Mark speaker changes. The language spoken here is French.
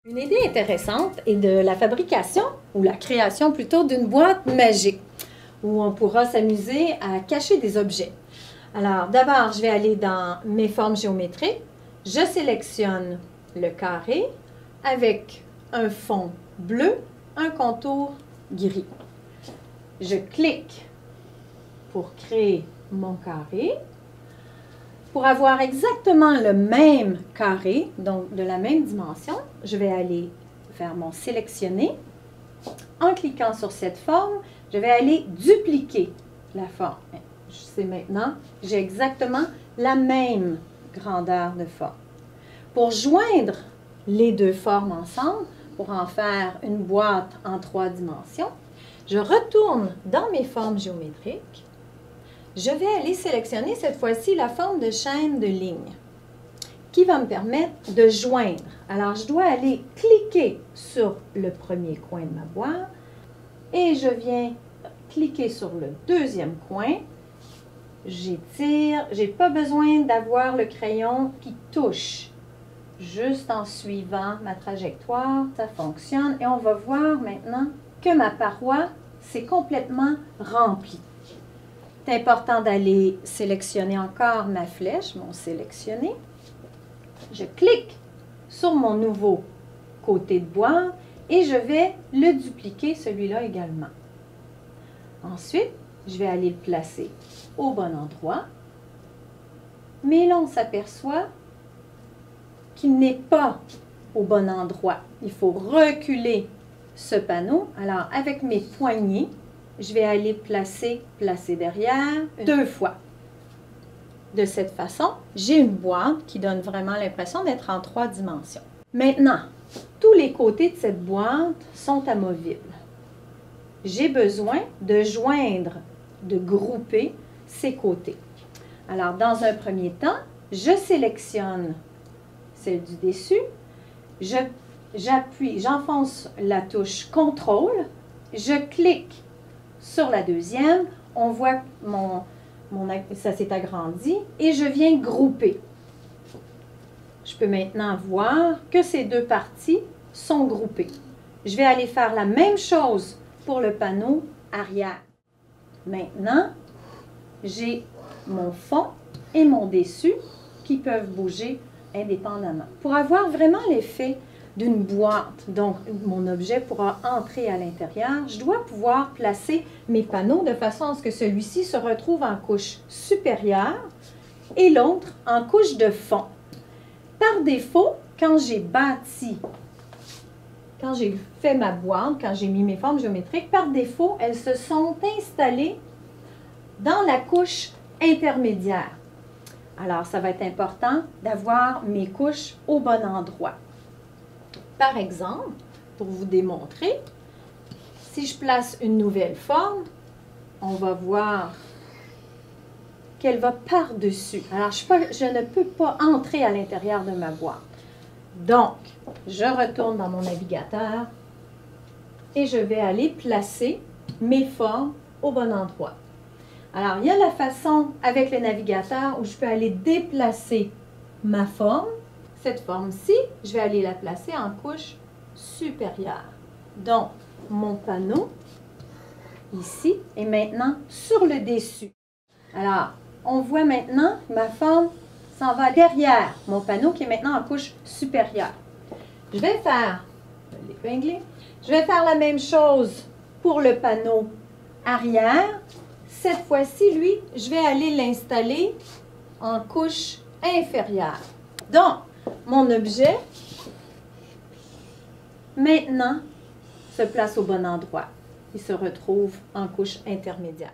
Speaker 1: Une idée intéressante est de la fabrication, ou la création plutôt, d'une boîte magique, où on pourra s'amuser à cacher des objets. Alors, d'abord, je vais aller dans mes formes géométriques. Je sélectionne le carré avec un fond bleu, un contour gris. Je clique pour créer mon carré. Pour avoir exactement le même carré, donc de la même dimension, je vais aller faire mon sélectionner. En cliquant sur cette forme, je vais aller dupliquer la forme. Je sais maintenant, j'ai exactement la même grandeur de forme. Pour joindre les deux formes ensemble, pour en faire une boîte en 3 dimensions, je retourne dans mes formes géométriques. Je vais aller sélectionner cette fois-ci la forme de chaîne de ligne qui va me permettre de joindre. Alors, je dois aller cliquer sur le premier coin de ma boîte et je viens cliquer sur le deuxième coin. J'étire. Je n'ai pas besoin d'avoir le crayon qui touche. Juste en suivant ma trajectoire, ça fonctionne. Et on va voir maintenant que ma paroi s'est complètement remplie. C'est important d'aller sélectionner encore ma flèche, mon sélectionner. Je clique sur mon nouveau côté de boîte et je vais le dupliquer, celui-là également. Ensuite, je vais aller le placer au bon endroit. Mais là, on s'aperçoit qu'il n'est pas au bon endroit. Il faut reculer ce panneau. Alors, avec mes poignées, je vais aller placer derrière 2 fois. De cette façon, j'ai une boîte qui donne vraiment l'impression d'être en 3 dimensions. Maintenant, tous les côtés de cette boîte sont amovibles. J'ai besoin de joindre, de grouper ces côtés. Alors, dans un premier temps, je sélectionne celle du dessus, j'enfonce la touche CTRL, je clique sur la deuxième, on voit que ça s'est agrandi et je viens grouper. Je peux maintenant voir que ces deux parties sont groupées. Je vais aller faire la même chose pour le panneau arrière. Maintenant, j'ai mon fond et mon dessus qui peuvent bouger indépendamment. Pour avoir vraiment l'effet d'une boîte, donc mon objet pourra entrer à l'intérieur, je dois pouvoir placer mes panneaux de façon à ce que celui-ci se retrouve en couche supérieure et l'autre en couche de fond. Par défaut, quand j'ai fait ma boîte, quand j'ai mis mes formes géométriques, par défaut, elles se sont installées dans la couche intermédiaire. Alors, ça va être important d'avoir mes couches au bon endroit. Par exemple, pour vous démontrer, si je place une nouvelle forme, on va voir qu'elle va par-dessus. Alors, je ne peux pas entrer à l'intérieur de ma boîte. Donc, je retourne dans mon navigateur et je vais aller placer mes formes au bon endroit. Alors, il y a la façon avec le navigateur où je peux aller déplacer ma forme. Cette forme-ci, je vais aller la placer en couche supérieure. Donc, mon panneau, ici, est maintenant sur le dessus. Alors, on voit maintenant que ma forme s'en va derrière mon panneau qui est maintenant en couche supérieure. Je vais faire la même chose pour le panneau arrière. Cette fois-ci, lui, je vais aller l'installer en couche inférieure. Donc, mon objet, maintenant, se place au bon endroit. Il se retrouve en couche intermédiaire.